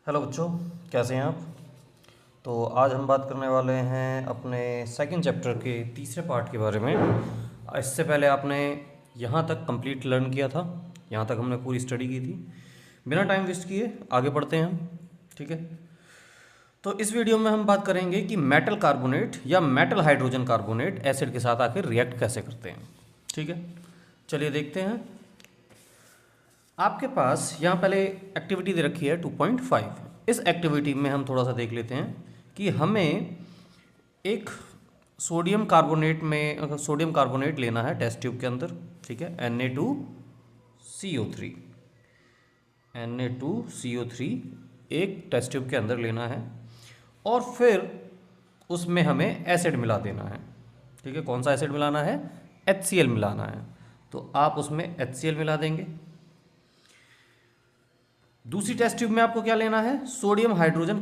Hello बच्चों, कैसे हैं आप। तो आज हम बात करने वाले हैं अपने सेकंड चैप्टर के तीसरे पार्ट के बारे में। इससे पहले आपने यहाँ तक कंप्लीट लर्न किया था, यहाँ तक हमने पूरी स्टडी की थी। बिना टाइम वेस्ट किए आगे बढ़ते हैं हम, ठीक है। तो इस वीडियो में हम बात करेंगे कि मेटल कार्बोनेट या मेटल हाइड्रोजन कार्बोनेट एसिड के साथ आकर रिएक्ट कैसे करते हैं, ठीक है। चलिए देखते हैं। आपके पास यहाँ पहले एक्टिविटी दे रखी है 2.5। इस एक्टिविटी में हम थोड़ा सा देख लेते हैं कि हमें एक सोडियम कार्बोनेट लेना है टेस्ट ट्यूब के अंदर, ठीक है। Na2CO3 Na2CO3 एक टेस्ट ट्यूब के अंदर लेना है और फिर उसमें हमें एसिड मिला देना है, ठीक है। कौन सा एसिड मिलाना है? HCl मिलाना है। तो आप उसमें HCl मिला देंगे। दूसरी टेस्ट ट्यूब में आपको क्या लेना है? सोडियम हाइड्रोजन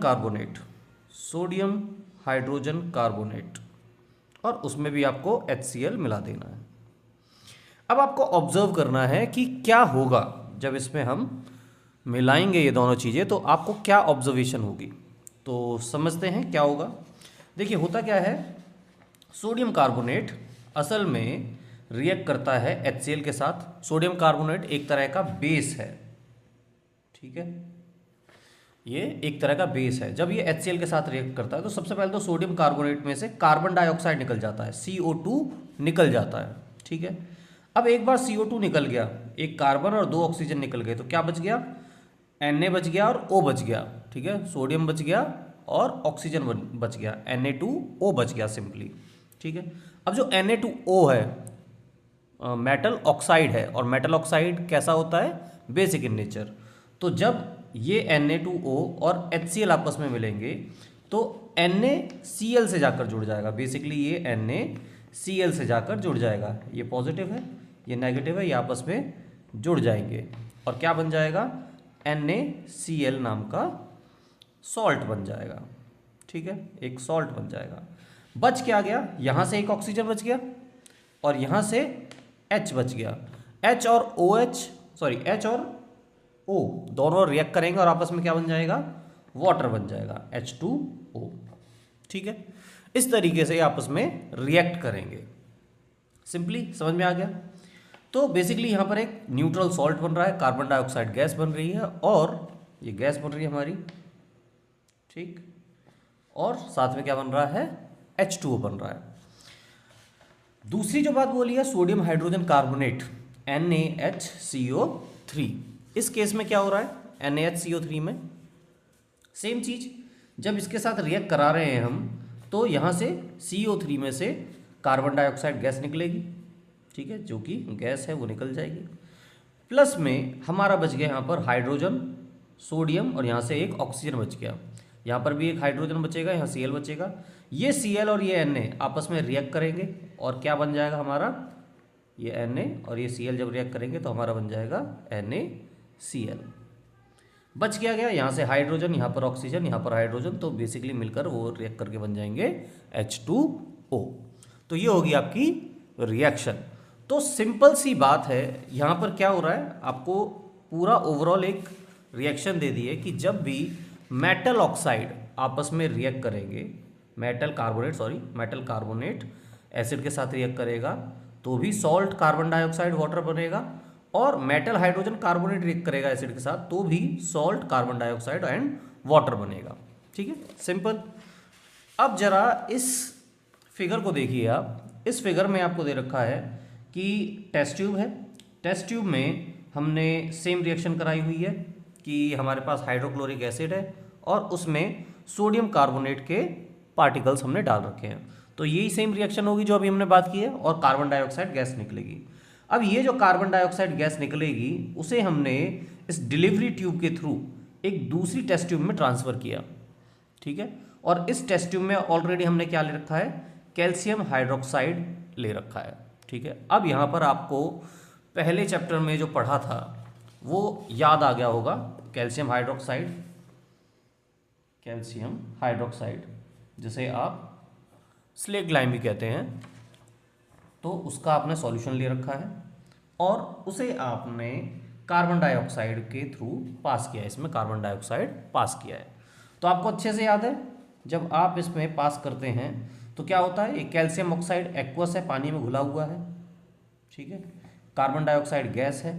कार्बोनेट और उसमें भी आपको HCl मिला देना है। अब आपको ऑब्जर्व करना है कि क्या होगा जब इसमें हम मिलाएंगे ये दोनों चीज़ें, तो आपको क्या ऑब्जर्वेशन होगी। तो समझते हैं क्या होगा। देखिए होता क्या है, सोडियम कार्बोनेट असल में रिएक्ट करता है HCl के साथ। सोडियम कार्बोनेट एक तरह का बेस है, ठीक है। ये एक तरह का बेस है। जब ये HCl के साथ रिएक्ट करता है तो सबसे पहले तो सोडियम कार्बोनेट में से कार्बन डाइऑक्साइड निकल जाता है, CO2 निकल जाता है, ठीक है। अब एक बार CO2 निकल गया, एक कार्बन और दो ऑक्सीजन निकल गए, तो क्या बच गया? Na बच गया और O बच गया, ठीक है। सोडियम बच गया और ऑक्सीजन बच गया, Na2O बच गया सिंपली, ठीक है। अब जो Na2O है मेटल ऑक्साइड है, और मेटल ऑक्साइड कैसा होता है? Basic in nature. तो जब ये Na2O और HCl आपस में मिलेंगे तो NaCl से जाकर जुड़ जाएगा। बेसिकली ये NaCl से जाकर जुड़ जाएगा। ये पॉजिटिव है, ये नेगेटिव है, ये आपस में जुड़ जाएंगे और क्या बन जाएगा? NaCl नाम का सॉल्ट बन जाएगा, ठीक है। एक सॉल्ट बन जाएगा। बच क्या गया? यहाँ से एक ऑक्सीजन बच गया और यहाँ से H बच गया। H और O दोनों रिएक्ट करेंगे और आपस में क्या बन जाएगा? वाटर बन जाएगा, H2O, ठीक है। इस तरीके से आपस में रिएक्ट करेंगे। सिंपली समझ में आ गया। तो बेसिकली यहाँ पर एक न्यूट्रल सॉल्ट बन रहा है, कार्बन डाइऑक्साइड गैस बन रही है और ये गैस बन रही है हमारी, ठीक। और साथ में क्या बन रहा है? H2O बन रहा है। दूसरी जो बात बोली है सोडियम हाइड्रोजन कार्बोनेट NaHCO3, इस केस में क्या हो रहा है? NaHCO3 में सेम चीज, जब इसके साथ रिएक्ट करा रहे हैं हम तो यहाँ से CO3 में से कार्बन डाइऑक्साइड गैस निकलेगी, ठीक है, जो कि गैस है वो निकल जाएगी। प्लस में हमारा बच गया यहाँ पर हाइड्रोजन, सोडियम और यहाँ से एक ऑक्सीजन बच गया। यहाँ पर भी एक हाइड्रोजन बचेगा, यहाँ Cl बचेगा। ये Cl और ये Na आपस में रिएक्ट करेंगे और क्या बन जाएगा हमारा? ये Na और ये Cl जब रिएक्ट करेंगे तो हमारा बन जाएगा NaCl। बच क्या गया? यहाँ से हाइड्रोजन, यहाँ पर ऑक्सीजन, यहाँ पर हाइड्रोजन, तो बेसिकली मिलकर वो रिएक्ट करके बन जाएंगे H2O। तो ये होगी आपकी रिएक्शन। तो सिंपल सी बात है, यहाँ पर क्या हो रहा है, आपको पूरा ओवरऑल एक रिएक्शन दे दी है कि जब भी मेटल ऑक्साइड आपस में रिएक्ट करेंगे, मेटल कार्बोनेट एसिड के साथ रिएक्ट करेगा तो भी सॉल्ट, कार्बन डाइऑक्साइड, वाटर बनेगा, और मेटल हाइड्रोजन कार्बोनेट रिएक्ट करेगा एसिड के साथ तो भी salt, carbon dioxide and water बनेगा, ठीक है, सिंपल। अब जरा इस फिगर को देखिए आप। इस फिगर में आपको दे रखा है कि टेस्ट ट्यूब है। टेस्ट ट्यूब में हमने सेम रिएक्शन कराई हुई है कि हमारे पास हाइड्रोक्लोरिक एसिड है और उसमें सोडियम कार्बोनेट के पार्टिकल्स हमने डाल रखे हैं। तो यही सेम रिएक्शन होगी जो अभी हमने बात की है और कार्बन डाइऑक्साइड गैस निकलेगी। अब ये जो कार्बन डाइऑक्साइड गैस निकलेगी उसे हमने इस डिलीवरी ट्यूब के थ्रू एक दूसरी टेस्ट ट्यूब में ट्रांसफ़र किया, ठीक है। और इस टेस्ट ट्यूब में ऑलरेडी हमने क्या ले रखा है? कैल्शियम हाइड्रोक्साइड ले रखा है, ठीक है। अब यहाँ पर आपको पहले चैप्टर में जो पढ़ा था वो याद आ गया होगा। कैल्शियम हाइड्रोक्साइड जिसे आप स्लेग लाइम भी कहते हैं, तो उसका आपने सॉल्यूशन ले रखा है और उसे आपने कार्बन डाइऑक्साइड के थ्रू पास किया है, इसमें कार्बन डाइऑक्साइड पास किया है। तो आपको अच्छे से याद है, जब आप इसमें पास करते हैं तो क्या होता है, एक कैल्शियम ऑक्साइड एक्वस है, पानी में घुला हुआ है, ठीक है, कार्बन डाइऑक्साइड गैस है।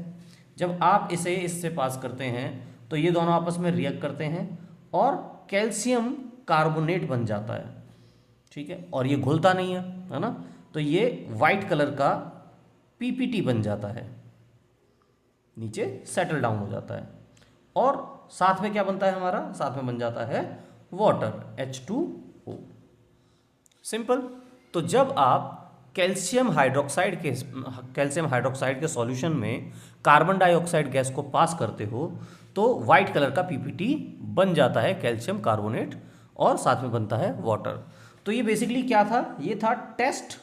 जब आप इसे इससे पास करते हैं तो ये दोनों आपस में रिएक्ट करते हैं और कैल्शियम कार्बोनेट बन जाता है, ठीक है, और ये घुलता नहीं है ना, तो ये वाइट कलर का पीपीटी बन जाता है, नीचे सेटल डाउन हो जाता है। और साथ में क्या बनता है हमारा, साथ में बन जाता है वाटर, H2O। सिंपल। तो जब आप कैल्शियम हाइड्रोक्साइड के सॉल्यूशन में कार्बन डाइऑक्साइड गैस को पास करते हो तो वाइट कलर का पीपीटी बन जाता है, कैल्शियम कार्बोनेट, और साथ में बनता है वाटर। तो ये बेसिकली क्या था, ये था test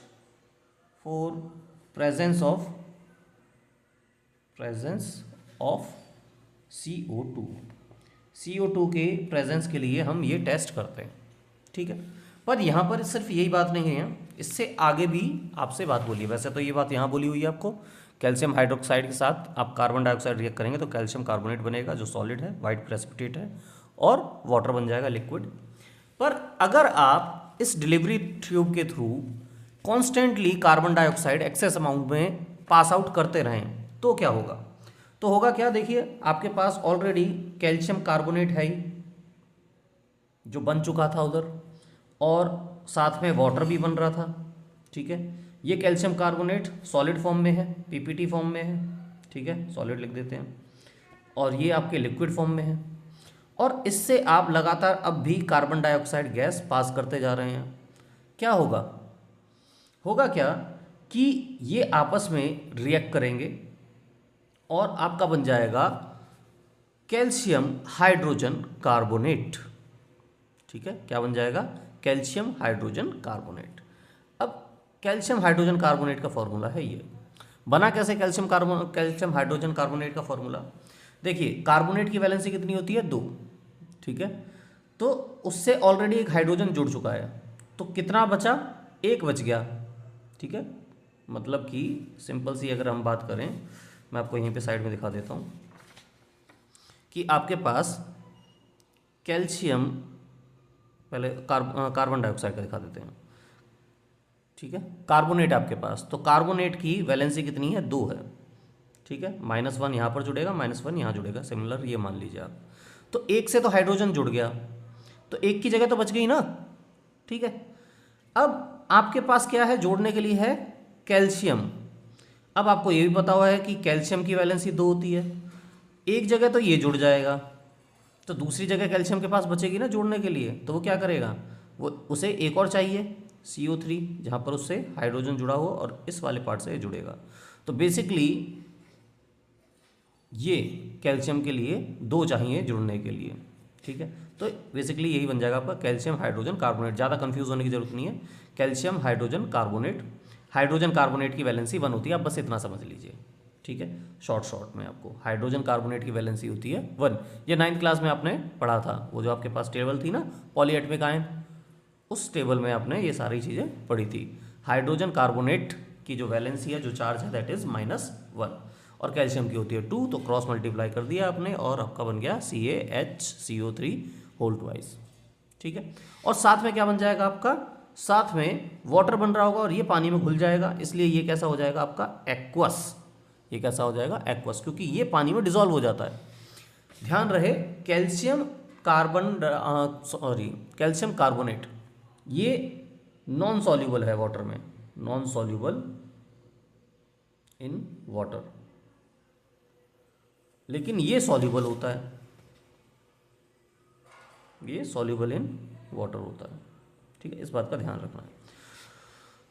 for presence of CO2। CO2 के प्रेजेंस के लिए हम ये टेस्ट करते हैं, ठीक है। पर यहाँ पर सिर्फ यही बात नहीं है, इससे आगे भी आपसे बात बोली है। वैसे तो ये बात यहाँ बोली हुई है आपको, कैल्शियम हाइड्रोक्साइड के साथ आप कार्बन डाइऑक्साइड रिएक्ट करेंगे तो कैल्शियम कार्बोनेट बनेगा जो सॉलिड है, वाइट प्रेसिपिटेट है, और वाटर बन जाएगा, लिक्विड। पर अगर आप इस डिलीवरी ट्यूब के through constantly carbon dioxide excess amount में पास आउट करते रहें तो क्या होगा, तो होगा क्या, देखिए आपके पास ऑलरेडी कैल्शियम कार्बोनेट है ही, जो बन चुका था उधर, और साथ में वाटर भी बन रहा था, ठीक है। ये कैल्शियम कार्बोनेट सॉलिड फॉर्म में है, पीपीटी फॉर्म में है, ठीक है, सॉलिड लिख देते हैं, और ये आपके लिक्विड फॉर्म में है, और इससे आप लगातार अब भी कार्बन डाइऑक्साइड गैस पास करते जा रहे हैं। क्या होगा, होगा क्या कि ये आपस में रिएक्ट करेंगे और आपका बन जाएगा कैल्शियम हाइड्रोजन कार्बोनेट, ठीक है, क्या बन जाएगा, कैल्शियम हाइड्रोजन कार्बोनेट। अब कैल्शियम हाइड्रोजन कार्बोनेट का फॉर्मूला है ये, बना कैसे कैल्शियम हाइड्रोजन कार्बोनेट का फॉर्मूला, देखिए कार्बोनेट की वैलेंसी कितनी होती है, 2, ठीक है, तो उससे ऑलरेडी एक हाइड्रोजन जुड़ चुका है, तो कितना बचा, 1 बच गया, ठीक है। मतलब कि सिंपल सी अगर हम बात करें, मैं आपको यहीं पे साइड में दिखा देता हूँ कि आपके पास कैल्शियम, पहले कार्बन डाइऑक्साइड का दिखा देते हैं, ठीक है, कार्बोनेट आपके पास, तो कार्बोनेट की वैलेंसी कितनी है, 2 है, ठीक है, -1 यहाँ पर जुड़ेगा, -1 यहाँ जुड़ेगा, सिमिलर ये मान लीजिए आप, तो 1 से तो हाइड्रोजन जुड़ गया, तो 1 की जगह तो बच गई ना, ठीक है। अब आपके पास क्या है जोड़ने के लिए, है कैल्शियम। अब आपको ये भी पता हुआ है कि कैल्शियम की वैलेंसी 2 होती है, एक जगह तो ये जुड़ जाएगा, तो दूसरी जगह कैल्शियम के पास बचेगी ना जोड़ने के लिए, तो वो क्या करेगा, वो उसे एक और चाहिए CO3, जहाँ पर उससे हाइड्रोजन जुड़ा हो और इस वाले पार्ट से ये जुड़ेगा। तो बेसिकली ये कैल्शियम के लिए 2 चाहिए जुड़ने के लिए, ठीक है। तो बेसिकली यही बन जाएगा आपका कैल्शियम हाइड्रोजन कार्बोनेट। ज़्यादा कंफ्यूज होने की जरूरत नहीं है, calcium hydrogen carbonate, hydrogen carbonate की वैलेंसी 1 होती है, आप बस इतना समझ लीजिए, ठीक है। शॉर्ट में आपको हाइड्रोजन कार्बोनेट की वैलेंसी होती है 1, ये 9th क्लास में आपने पढ़ा था, वो जो आपके पास टेबल थी ना पॉलीएटमिक आयन, उस टेबल में आपने ये सारी चीज़ें पढ़ी थी। हाइड्रोजन कार्बोनेट की जो वैलेंसी है, जो चार्ज है, दैट इज़ -1, और कैल्शियम की होती है 2, तो क्रॉस मल्टीप्लाई कर दिया आपने और आपका बन गया CaHCO3 होल ट्वाइस, ठीक है। और साथ में क्या बन जाएगा आपका, साथ में वाटर बन रहा होगा और ये पानी में घुल जाएगा, इसलिए ये कैसा हो जाएगा आपका एक्वस, ये कैसा हो जाएगा एक्वस, क्योंकि ये पानी में डिसॉल्व हो जाता है। ध्यान रहे कैल्शियम कार्बोनेट ये नॉन सॉल्यूबल है वाटर में, नॉन सॉल्यूबल इन वाटर, लेकिन ये सॉल्यूबल होता है, ये सॉल्यूबल इन वाटर होता है, ठीक है, इस बात का ध्यान रखना है।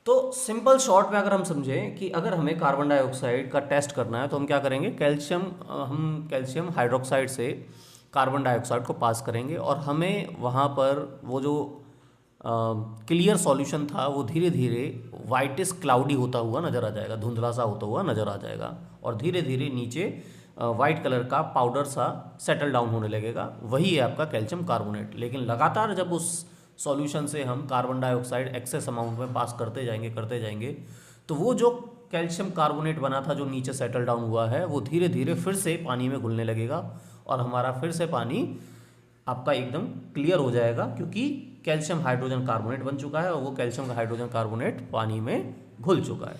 तो सिंपल शॉर्ट में अगर हम समझें कि अगर हमें कार्बन डाइऑक्साइड का टेस्ट करना है तो हम क्या करेंगे, हम कैल्शियम हाइड्रोक्साइड से कार्बन डाइऑक्साइड को पास करेंगे और हमें वहाँ पर वो जो क्लियर सॉल्यूशन था वो धीरे धीरे वाइटिश क्लाउडी होता हुआ नज़र आ जाएगा, धुंधला सा होता हुआ नज़र आ जाएगा, और धीरे धीरे नीचे वाइट कलर का पाउडर सा सेटल डाउन होने लगेगा, वही है आपका कैल्शियम कार्बोनेट। लेकिन लगातार जब उस सॉल्यूशन से हम कार्बन डाइऑक्साइड एक्सेस अमाउंट में पास करते जाएंगे तो वो जो कैल्शियम कार्बोनेट बना था जो नीचे सेटल डाउन हुआ है वो धीरे धीरे फिर से पानी में घुलने लगेगा और हमारा फिर से पानी आपका एकदम क्लियर हो जाएगा, क्योंकि कैल्शियम हाइड्रोजन कार्बोनेट बन चुका है और वो कैल्शियम हाइड्रोजन कार्बोनेट पानी में घुल चुका है।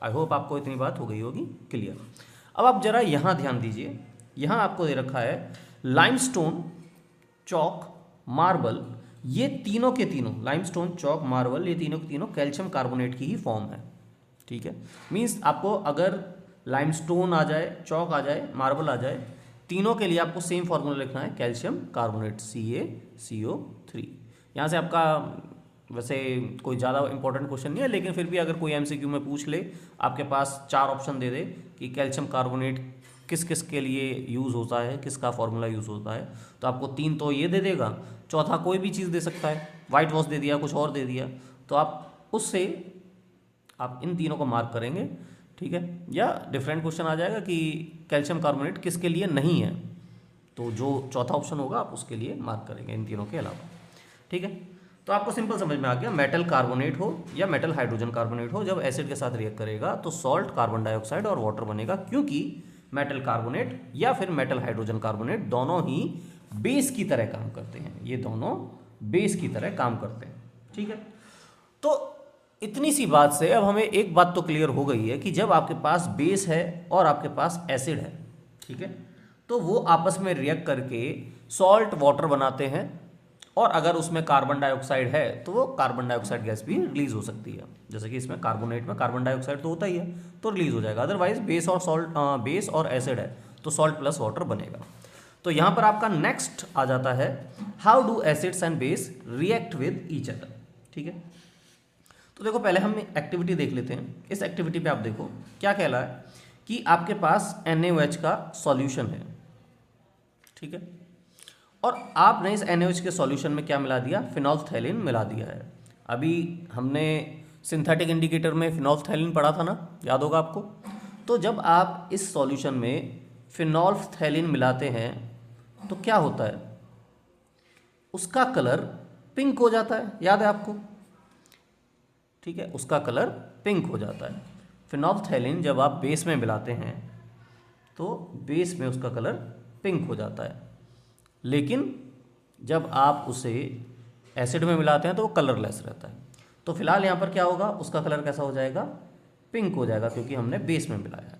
आई होप आपको इतनी बात हो गई होगी क्लियर। अब आप जरा यहाँ ध्यान दीजिए, यहाँ आपको दे रखा है लाइमस्टोन, चॉक, मार्बल, ये तीनों के तीनों, लाइमस्टोन, चॉक, मार्बल, ये तीनों के तीनों कैल्शियम कार्बोनेट की ही फॉर्म है। ठीक है, मीन्स आपको अगर लाइमस्टोन आ जाए, चॉक आ जाए, मार्बल आ जाए, तीनों के लिए आपको सेम फार्मूला लिखना है, कैल्शियम कार्बोनेट CaCO3। यहाँ से आपका वैसे कोई ज़्यादा इंपॉर्टेंट क्वेश्चन नहीं है, लेकिन फिर भी अगर कोई MCQ में पूछ ले, आपके पास 4 ऑप्शन दे दे कि कैल्शियम कार्बोनेट किस किस के लिए यूज़ होता है, किसका फार्मूला यूज़ होता है, तो आपको 3 तो ये दे देगा, चौथा कोई भी चीज़ दे सकता है, वाइट वॉश दे दिया, कुछ और दे दिया, तो आप उससे आप इन तीनों को मार्क करेंगे। ठीक है, या डिफरेंट क्वेश्चन आ जाएगा कि कैल्शियम कार्बोनेट किसके लिए नहीं है, तो जो चौथा ऑप्शन होगा आप उसके लिए मार्क करेंगे इन तीनों के अलावा। ठीक है, तो आपको सिंपल समझ में आ गया, मेटल कार्बोनेट हो या मेटल हाइड्रोजन कार्बोनेट हो, जब एसिड के साथ रिएक्ट करेगा तो सॉल्ट, कार्बन डाइऑक्साइड और वाटर बनेगा, क्योंकि मेटल कार्बोनेट या फिर मेटल हाइड्रोजन कार्बोनेट दोनों ही बेस की तरह काम करते हैं, ये दोनों बेस की तरह काम करते हैं। ठीक है, तो इतनी सी बात से अब हमें एक बात तो क्लियर हो गई है कि जब आपके पास बेस है और आपके पास एसिड है, ठीक है, तो वो आपस में रिएक्ट करके सॉल्ट वाटर बनाते हैं, और अगर उसमें कार्बन डाइऑक्साइड है तो वो कार्बन डाइऑक्साइड गैस भी रिलीज हो सकती है, जैसे कि इसमें कार्बोनेट में कार्बन डाइऑक्साइड तो होता ही है तो रिलीज हो जाएगा, अदरवाइज बेस और एसिड है तो सॉल्ट प्लस वाटर बनेगा। तो यहाँ पर आपका नेक्स्ट आ जाता है, how do acids and base react with each other. ठीक है, तो देखो पहले हम एक्टिविटी देख लेते हैं। इस एक्टिविटी पे आप देखो क्या कहला है कि आपके पास NaOH का सॉल्यूशन है, ठीक है, और आपने इस NaOH के सॉल्यूशन में क्या मिला दिया, फिनोल्फथैलीन मिला दिया है। अभी हमने सिंथेटिक इंडिकेटर में फिनोल्फथैलीन पढ़ा था ना, याद होगा आपको। तो जब आप इस सॉल्यूशन में फिनोल्फथैलीन मिलाते हैं तो क्या होता है, उसका कलर पिंक हो जाता है, याद है आपको। ठीक है, उसका कलर पिंक हो जाता है। फिनोल्फथैलीन जब आप बेस में मिलाते हैं तो बेस में उसका कलर पिंक हो जाता है, लेकिन जब आप उसे एसिड में मिलाते हैं तो वो कलरलेस रहता है। तो फिलहाल यहाँ पर क्या होगा, उसका कलर कैसा हो जाएगा, पिंक हो जाएगा, क्योंकि हमने बेस में मिलाया है।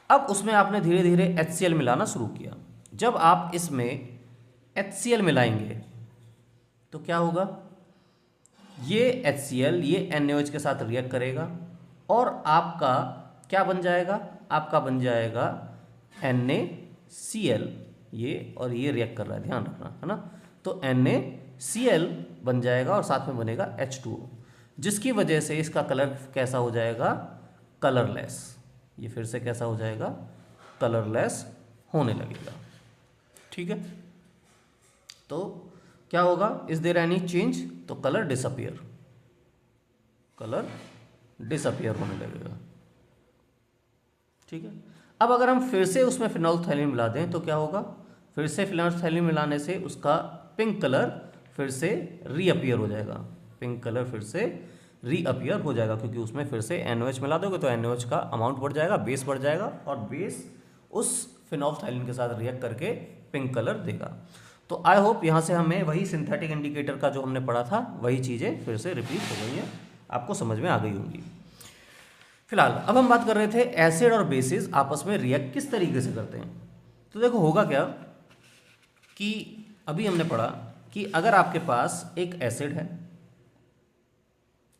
अब उसमें आपने धीरे धीरे HCl मिलाना शुरू किया। जब आप इसमें HCl मिलाएंगे तो क्या होगा, ये HCl ये NaOH के साथ रिएक्ट करेगा और आपका क्या बन जाएगा, आपका बन जाएगा NaCl, ये और ये रिएक्ट कर रहा है, ध्यान रखना है ना। तो NaCl बन जाएगा और साथ में बनेगा H2O, जिसकी वजह से इसका कलर कैसा हो जाएगा, कलरलेस। ये फिर से कैसा हो जाएगा, कलरलेस होने लगेगा। ठीक है, तो क्या होगा, इज देयर एनी चेंज, तो कलर डिसअपियर, कलर डिसअपियर होने लगेगा। ठीक है, अब अगर हम फिर से उसमें फिनोल्फथैलीन मिला दें तो क्या होगा, फिर से फिनोल्फथैलीन मिलाने से उसका पिंक कलर फिर से रीअपियर हो जाएगा, पिंक कलर फिर से रीअपियर हो जाएगा, क्योंकि उसमें फिर से NaOH मिला दोगे तो NaOH का अमाउंट बढ़ जाएगा, बेस बढ़ जाएगा, और बेस उस फिनोल्फथैलीन के साथ रिएक्ट करके पिंक कलर देगा। तो आई होप यहाँ से हमें वही सिंथेटिक इंडिकेटर का जो हमने पढ़ा था वही चीज़ें फिर से रिपीट हो गई हैं, आपको समझ में आ गई होंगी। फिलहाल अब हम बात कर रहे थे एसिड और बेसिस आपस में रिएक्ट किस तरीके से करते हैं। तो देखो होगा क्या कि अभी हमने पढ़ा कि अगर आपके पास एक एसिड है,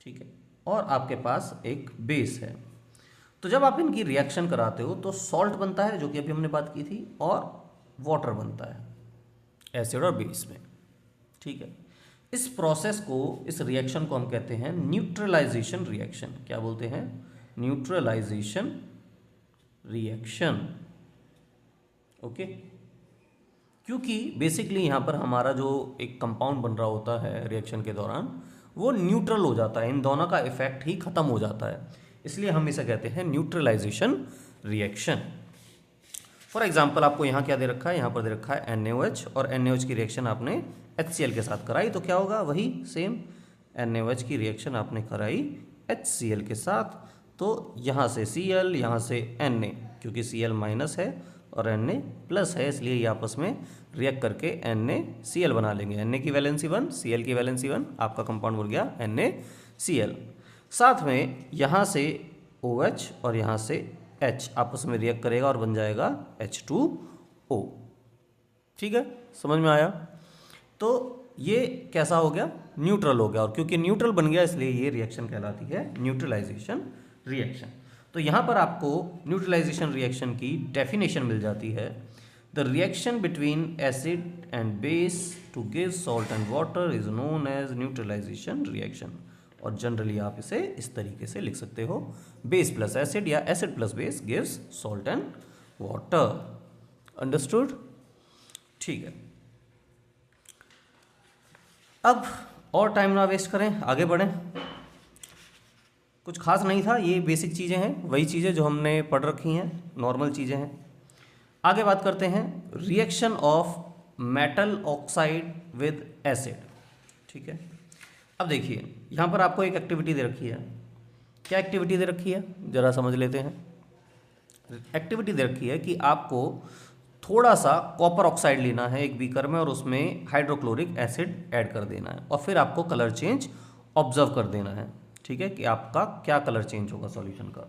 ठीक है, और आपके पास एक बेस है, तो जब आप इनकी रिएक्शन कराते हो तो सॉल्ट बनता है, जो कि अभी हमने बात की थी, और वाटर बनता है एसिड और बेस में। ठीक है, इस प्रोसेस को, इस रिएक्शन को हम कहते हैं न्यूट्रलाइजेशन रिएक्शन। क्या बोलते हैं, न्यूट्रलाइजेशन रिएक्शन। ओके, क्योंकि बेसिकली यहाँ पर हमारा जो एक कंपाउंड बन रहा होता है रिएक्शन के दौरान वो न्यूट्रल हो जाता है, इन दोनों का इफेक्ट ही खत्म हो जाता है, इसलिए हम इसे कहते हैं न्यूट्रलाइजेशन रिएक्शन। फॉर एग्जाम्पल आपको यहाँ क्या दे रखा है, यहाँ पर दे रखा है NaOH, और NaOH की रिएक्शन आपने HCl के साथ कराई, तो क्या होगा, वही सेम NaOH की रिएक्शन आपने कराई HCl के साथ, तो यहाँ से Cl, यहाँ से Na, क्योंकि Cl माइनस है और Na प्लस है, इसलिए ये आपस में रिएक्ट करके NaCl बना लेंगे। Na की वैलेंसी 1, Cl की वैलेंसी 1, आपका कंपाउंड बन गया NaCl। साथ में यहाँ से OH और यहाँ से H आपस में रिएक्ट करेगा और बन जाएगा H2O। ठीक है, समझ में आया? तो ये कैसा हो गया? न्यूट्रल हो गया, और क्योंकि न्यूट्रल बन गया इसलिए ये रिएक्शन कहलाती है न्यूट्रलाइजेशन रिएक्शन। तो यहाँ पर आपको न्यूट्रलाइजेशन रिएक्शन की डेफिनेशन मिल जाती है। The reaction between acid and base to give salt and water is known as neutralization reaction. और जनरली आप इसे इस तरीके से लिख सकते हो, बेस प्लस एसिड या acid plus base gives salt and water. Understood? ठीक है, अब और टाइम ना वेस्ट करें, आगे बढ़ें। कुछ खास नहीं था, ये बेसिक चीज़ें हैं, वही चीज़ें जो हमने पढ़ रखी हैं, नॉर्मल चीज़ें हैं। आगे बात करते हैं reaction of metal oxide with acid. ठीक है, अब देखिए यहाँ पर आपको एक एक्टिविटी दे रखी है। क्या एक्टिविटी दे रखी है ज़रा समझ लेते हैं। एक्टिविटी दे रखी है कि आपको थोड़ा सा कॉपर ऑक्साइड लेना है एक बीकर में और उसमें हाइड्रोक्लोरिक एसिड ऐड कर देना है, और फिर आपको कलर चेंज ऑब्जर्व कर देना है। ठीक है, कि आपका क्या कलर चेंज होगा सॉल्यूशन का,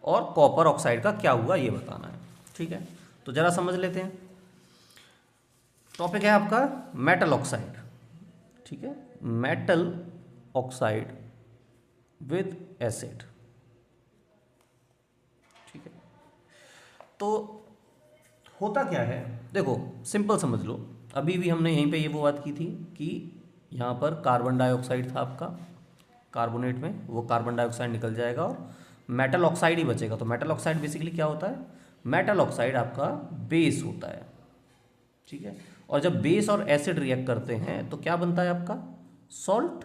और कॉपर ऑक्साइड का क्या हुआ ये बताना है। ठीक है, तो ज़रा समझ लेते हैं। टॉपिक है आपका मेटल ऑक्साइड। ठीक है, मेटल ऑक्साइड विद एसिड। ठीक है, तो होता क्या है, देखो सिंपल समझ लो। अभी भी हमने यहीं पे ये वो बात की थी कि यहाँ पर कार्बन डाइऑक्साइड था आपका, कार्बोनेट में वो कार्बन डाइऑक्साइड निकल जाएगा और मेटल ऑक्साइड ही बचेगा। तो मेटल ऑक्साइड बेसिकली क्या होता है? मेटल ऑक्साइड आपका बेस होता है। ठीक है, और जब बेस और एसिड रिएक्ट करते हैं तो क्या बनता है आपका? सॉल्ट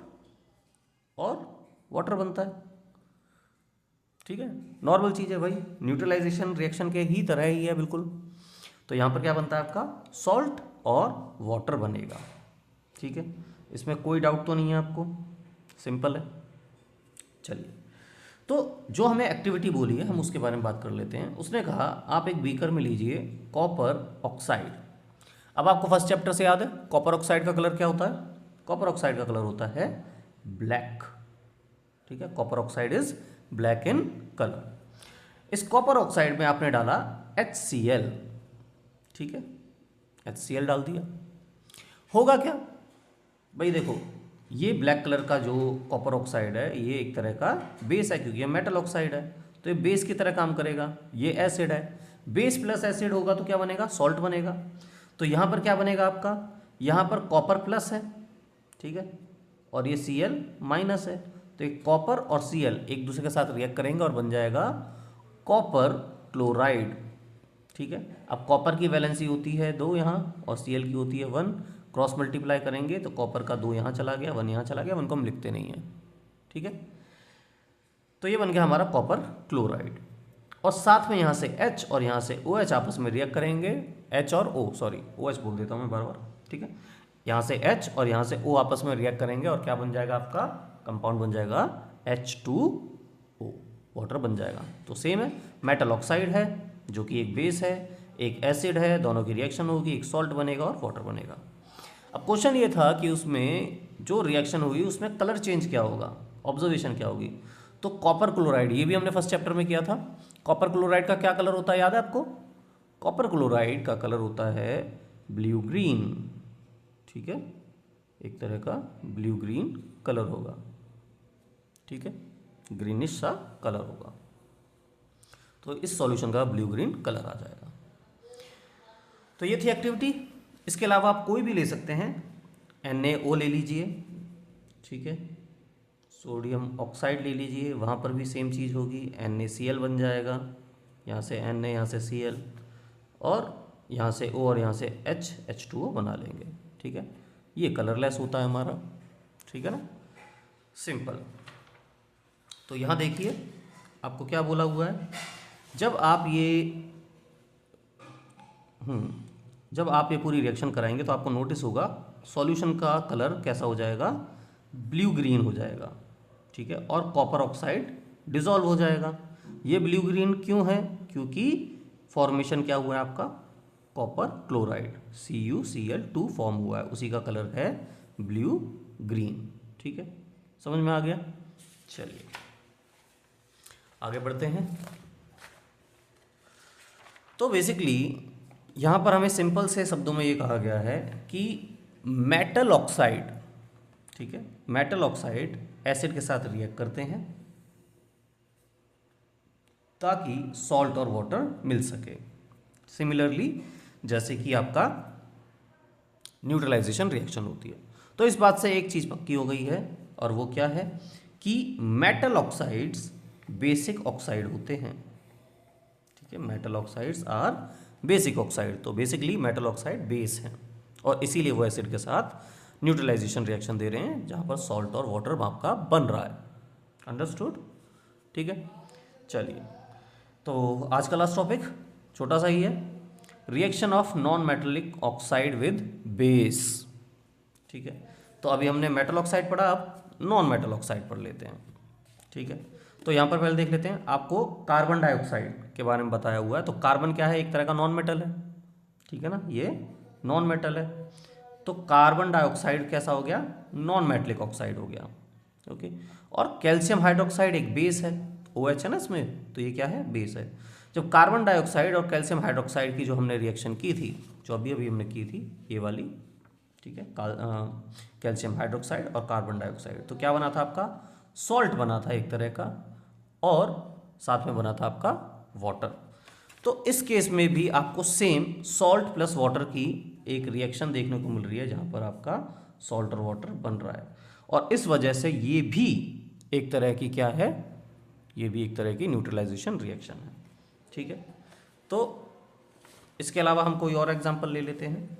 और वाटर बनता है। ठीक है, नॉर्मल चीज़ है भाई, न्यूट्रलाइजेशन रिएक्शन के ही तरह ही है बिल्कुल। तो यहाँ पर क्या बनता है आपका? सॉल्ट और वाटर बनेगा। ठीक है, इसमें कोई डाउट तो नहीं है आपको, सिंपल है। चलिए, तो जो हमें एक्टिविटी बोली है हम उसके बारे में बात कर लेते हैं। उसने कहा आप एक बीकर में लीजिए कॉपर ऑक्साइड। अब आपको फर्स्ट चैप्टर से याद है कॉपर ऑक्साइड का कलर क्या होता है? कॉपर ऑक्साइड का कलर होता है ब्लैक। ठीक है, copper oxide is black in colour. इस कॉपर ऑक्साइड में आपने डाला HCl। ठीक है, HCl डाल दिया, होगा क्या भाई? देखो ये ब्लैक कलर का जो कॉपर ऑक्साइड है ये एक तरह का बेस है, क्योंकि ये मेटल ऑक्साइड है तो ये बेस की तरह काम करेगा। ये एसिड है, बेस प्लस एसिड होगा तो क्या बनेगा? सॉल्ट बनेगा। तो यहाँ पर क्या बनेगा आपका? यहाँ पर कॉपर प्लस है, ठीक है, और ये Cl माइनस है। तो एक कॉपर और Cl एक दूसरे के साथ रिएक्ट करेंगे और बन जाएगा कॉपर क्लोराइड। ठीक है, अब कॉपर की वैलेंसी होती है 2 यहाँ और Cl की होती है 1। क्रॉस मल्टीप्लाई करेंगे तो कॉपर का 2 यहाँ चला गया, 1 यहाँ चला गया, 1 को हम लिखते नहीं हैं। ठीक है, तो ये बन गया हमारा कॉपर क्लोराइड। और साथ में यहाँ से H और यहाँ से OH आपस में रिएक्ट करेंगे। H और O, सॉरी OH बोल देता हूँ मैं बार बार। ठीक है, यहाँ से H और यहाँ से O आपस में रिएक्ट करेंगे और क्या बन जाएगा? आपका कंपाउंड बन जाएगा H2O, वाटर बन जाएगा। तो सेम है, मेटल ऑक्साइड है जो कि एक बेस है, एक एसिड है, दोनों की रिएक्शन होगी, एक सॉल्ट बनेगा और वाटर बनेगा। अब क्वेश्चन ये था कि उसमें जो रिएक्शन हुई उसमें कलर चेंज क्या होगा, ऑब्जर्वेशन क्या होगी? तो कॉपर क्लोराइड, ये भी हमने फर्स्ट चैप्टर में किया था। कॉपर क्लोराइड का क्या कलर होता है याद है आपको? कॉपर क्लोराइड का कलर होता है ब्लू ग्रीन। ठीक है, एक तरह का ब्लू ग्रीन कलर होगा। ठीक है, ग्रीनिश सा कलर होगा, तो इस सॉल्यूशन का ब्लू ग्रीन कलर आ जाएगा। तो ये थी एक्टिविटी। इसके अलावा आप कोई भी ले सकते हैं, NaO ले लीजिए। ठीक है, सोडियम ऑक्साइड ले लीजिए, वहाँ पर भी सेम चीज़ होगी, NaCl बन जाएगा। यहाँ से Na, यहाँ से Cl, और यहाँ से O और यहाँ से H, H2O बना लेंगे। ठीक है, ये कलरलेस होता है हमारा। ठीक है ना, सिंपल। तो यहाँ देखिए आपको क्या बोला हुआ है, जब आप ये पूरी रिएक्शन कराएंगे तो आपको नोटिस होगा सॉल्यूशन का कलर कैसा हो जाएगा? ब्लू ग्रीन हो जाएगा। ठीक है, और कॉपर ऑक्साइड डिसॉल्व हो जाएगा। ये ब्लू ग्रीन क्यों है? क्योंकि फॉर्मेशन क्या हुआ है आपका, कॉपर क्लोराइड CuCl2 फॉर्म हुआ है, उसी का कलर है ब्लू ग्रीन। ठीक है, समझ में आ गया। चलिए आगे बढ़ते हैं। तो बेसिकली यहाँ पर हमें सिंपल से शब्दों में ये कहा गया है कि मेटल ऑक्साइड, ठीक है, मेटल ऑक्साइड एसिड के साथ रिएक्ट करते हैं ताकि सॉल्ट और वाटर मिल सके। सिमिलरली जैसे कि आपका न्यूट्रलाइजेशन रिएक्शन होती है। तो इस बात से एक चीज़ पक्की हो गई है, और वो क्या है कि मेटल ऑक्साइड्स बेसिक ऑक्साइड होते हैं। ठीक है, metal oxides are basic oxide. तो बेसिकली मेटल ऑक्साइड बेस हैं, और इसीलिए वो एसिड के साथ न्यूट्रलाइजेशन रिएक्शन दे रहे हैं जहाँ पर सॉल्ट और वाटर आपका बन रहा है। अंडरस्टूड? ठीक है, चलिए तो आज का लास्ट टॉपिक छोटा सा ही है, reaction of non metallic oxide with base. ठीक है, तो अभी हमने मेटल ऑक्साइड पढ़ा, अब नॉन मेटल ऑक्साइड पढ़ लेते हैं। ठीक है, तो यहाँ पर पहले देख लेते हैं, आपको कार्बन डाइऑक्साइड के बारे में बताया हुआ है। तो कार्बन क्या है, एक तरह का नॉन मेटल है। ठीक है ना, ये नॉन मेटल है। तो कार्बन डाइऑक्साइड कैसा हो गया, नॉन मेटेलिक ऑक्साइड हो गया। ओके, और कैल्शियम हाइड्रोक्साइड एक बेस है, OH है ना इसमें, तो ये क्या है, बेस है। जब कार्बन डाइऑक्साइड और कैल्शियम हाइड्रोक्साइड की जो हमने रिएक्शन की थी, जो अभी अभी हमने की थी, ये वाली, ठीक है, कैल्शियम हाइड्रोक्साइड और कार्बन डाइऑक्साइड, तो क्या बना था आपका, सॉल्ट बना था एक तरह का, और साथ में बना था आपका वाटर। तो इस केस में भी आपको सेम सॉल्ट प्लस वाटर की एक रिएक्शन देखने को मिल रही है, जहाँ पर आपका सॉल्ट और वाटर बन रहा है, और इस वजह से ये भी एक तरह की क्या है, ये भी एक तरह की न्यूट्रलाइजेशन रिएक्शन है। ठीक है, तो इसके अलावा हम कोई और एग्जांपल ले लेते हैं।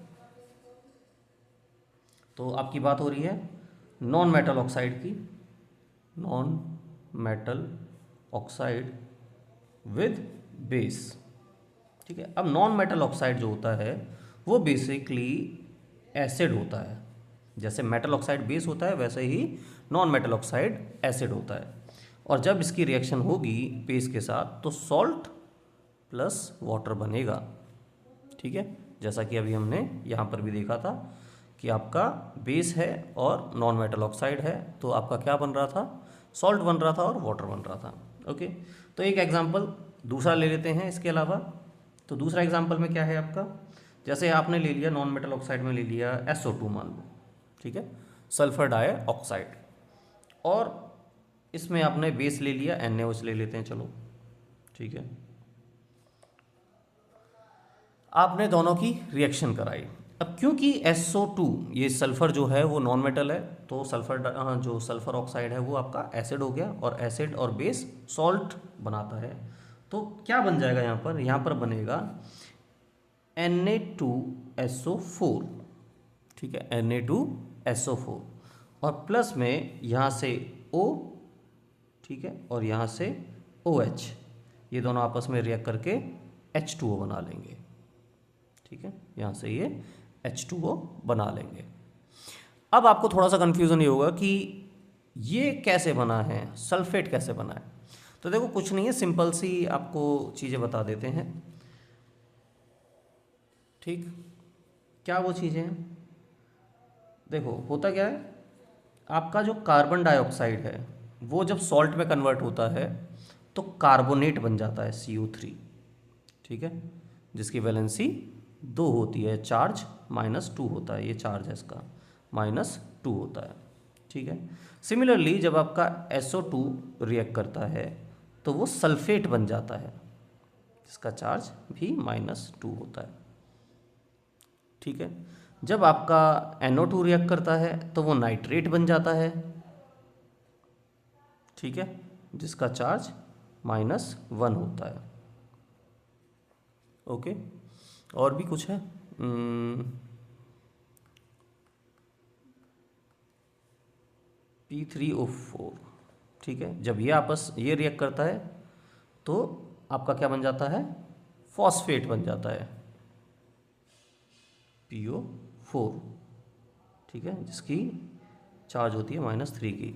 तो आपकी बात हो रही है नॉन मेटल ऑक्साइड की, non metal oxide with base. ठीक है, अब नॉन मेटल ऑक्साइड जो होता है वो बेसिकली एसिड होता है। जैसे मेटल ऑक्साइड बेस होता है, वैसे ही नॉन मेटल ऑक्साइड एसिड होता है, और जब इसकी रिएक्शन होगी बेस के साथ तो सॉल्ट प्लस वाटर बनेगा। ठीक है, जैसा कि अभी हमने यहाँ पर भी देखा था कि आपका बेस है और नॉन मेटल ऑक्साइड है, तो आपका क्या बन रहा था, सॉल्ट बन रहा था और वाटर बन रहा था। ओके, तो एक एग्जांपल दूसरा ले लेते हैं इसके अलावा। तो दूसरा एग्जांपल में क्या है आपका, जैसे आपने ले लिया नॉन मेटल ऑक्साइड में ले लिया SO2 मान लो, ठीक है, सल्फर डाइऑक्साइड, और इसमें आपने बेस ले लिया NaOH ले लेते हैं, चलो ठीक है, आपने दोनों की रिएक्शन कराई। अब क्योंकि SO2 ये सल्फर जो है वो नॉन मेटल है, तो सल्फर जो सल्फर ऑक्साइड है वो आपका एसिड हो गया, और एसिड और बेस सॉल्ट बनाता है। तो क्या बन जाएगा यहाँ पर बनेगा Na2SO4। ठीक है, Na2SO4, और प्लस में यहाँ से O, ठीक है, और यहाँ से OH, ये दोनों आपस में रिएक्ट करके H2O बना लेंगे। ठीक है, यहाँ से ये H2O बना लेंगे। अब आपको थोड़ा सा कन्फ्यूज़न ये होगा कि ये कैसे बना है, सल्फेट कैसे बना है। तो देखो कुछ नहीं है, सिंपल सी आपको चीज़ें बता देते हैं। ठीक, क्या वो चीज़ें हैं, देखो होता क्या है, आपका जो कार्बन डाइऑक्साइड है वो जब सॉल्ट में कन्वर्ट होता है तो कार्बोनेट बन जाता है CO3। ठीक है, जिसकी वैलेंसी 2 होती है, चार्ज -2 होता है, ये चार्ज है इसका -2 होता है। ठीक है, सिमिलरली जब आपका SO2 रिएक्ट करता है तो वो सल्फेट बन जाता है, जिसका चार्ज भी -2 होता है। ठीक है, जब आपका NO2 रिएक्ट करता है तो वो नाइट्रेट बन जाता है। ठीक है, जिसका चार्ज -1 होता है। ओके, और भी कुछ है, P3O4। ठीक है, जब ये रिएक्ट करता है तो आपका क्या बन जाता है, फॉस्फेट बन जाता है, PO4। ठीक है, जिसकी चार्ज होती है -3 की।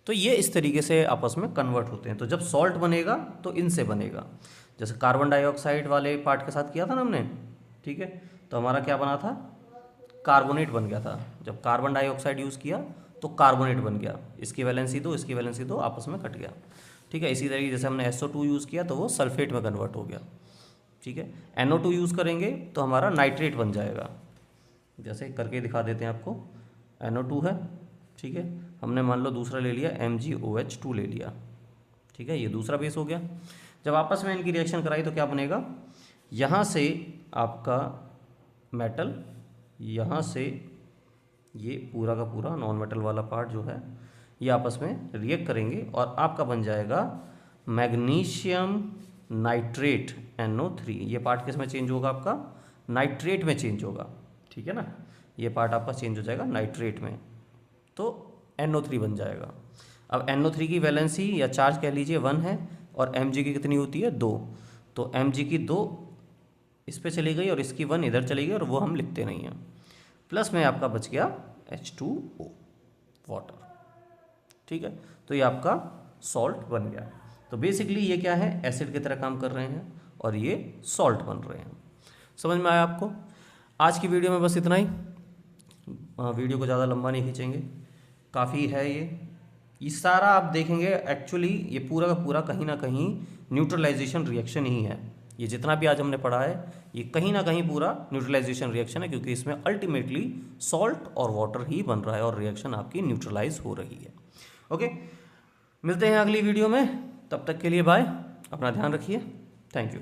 तो ये इस तरीके से आपस में कन्वर्ट होते हैं। तो जब सॉल्ट बनेगा तो इनसे बनेगा, जैसे कार्बन डाइऑक्साइड वाले पार्ट के साथ किया था ना हमने, ठीक है, तो हमारा क्या बना था, कार्बोनेट बन गया था। जब कार्बन डाइऑक्साइड यूज़ किया तो कार्बोनेट बन गया, इसकी वैलेंसी दो, इसकी वैलेंसी दो, आपस में कट गया, ठीक है। इसी तरीके जैसे हमने SO2 यूज़ किया तो वो सल्फेट में कन्वर्ट हो गया, ठीक है। NO2 यूज़ करेंगे तो हमारा नाइट्रेट बन जाएगा, जैसे करके दिखा देते हैं आपको। NO2 है, ठीक है, हमने मान लो दूसरा ले लिया MgOH2 ले लिया, ठीक है, ये दूसरा बेस हो गया। जब आपस में इनकी रिएक्शन कराई तो क्या बनेगा, यहाँ से आपका मेटल, यहाँ से ये पूरा का पूरा नॉन मेटल वाला पार्ट जो है ये आपस में रिएक्ट करेंगे और आपका बन जाएगा मैग्नीशियम नाइट्रेट NO3। ये पार्ट किस में चेंज होगा, आपका नाइट्रेट में चेंज होगा, ठीक है ना, ये पार्ट आपका चेंज हो जाएगा नाइट्रेट में, तो NO3 बन जाएगा। अब NO3 की वैलेंसी या चार्ज कह लीजिए 1 है और Mg की कितनी होती है 2, तो Mg की 2 इस पे चली गई और इसकी 1 इधर चली गई और वो हम लिखते नहीं हैं। प्लस में आपका बच गया H2O वाटर, ठीक है, तो ये आपका सॉल्ट बन गया। तो बेसिकली ये क्या है, एसिड की तरह काम कर रहे हैं और ये सॉल्ट बन रहे हैं। समझ में आया आपको? आज की वीडियो में बस इतना ही, वीडियो को ज़्यादा लंबा नहीं खींचेंगे, काफ़ी है ये सारा आप देखेंगे। एक्चुअली ये पूरा का पूरा कहीं ना कहीं न्यूट्रलाइजेशन रिएक्शन ही है। ये जितना भी आज हमने पढ़ा है ये कहीं ना कहीं पूरा न्यूट्रलाइजेशन रिएक्शन है, क्योंकि इसमें अल्टीमेटली सॉल्ट और वाटर ही बन रहा है और रिएक्शन आपकी न्यूट्रलाइज हो रही है। ओके, मिलते हैं अगली वीडियो में, तब तक के लिए बाय, अपना ध्यान रखिए, थैंक यू।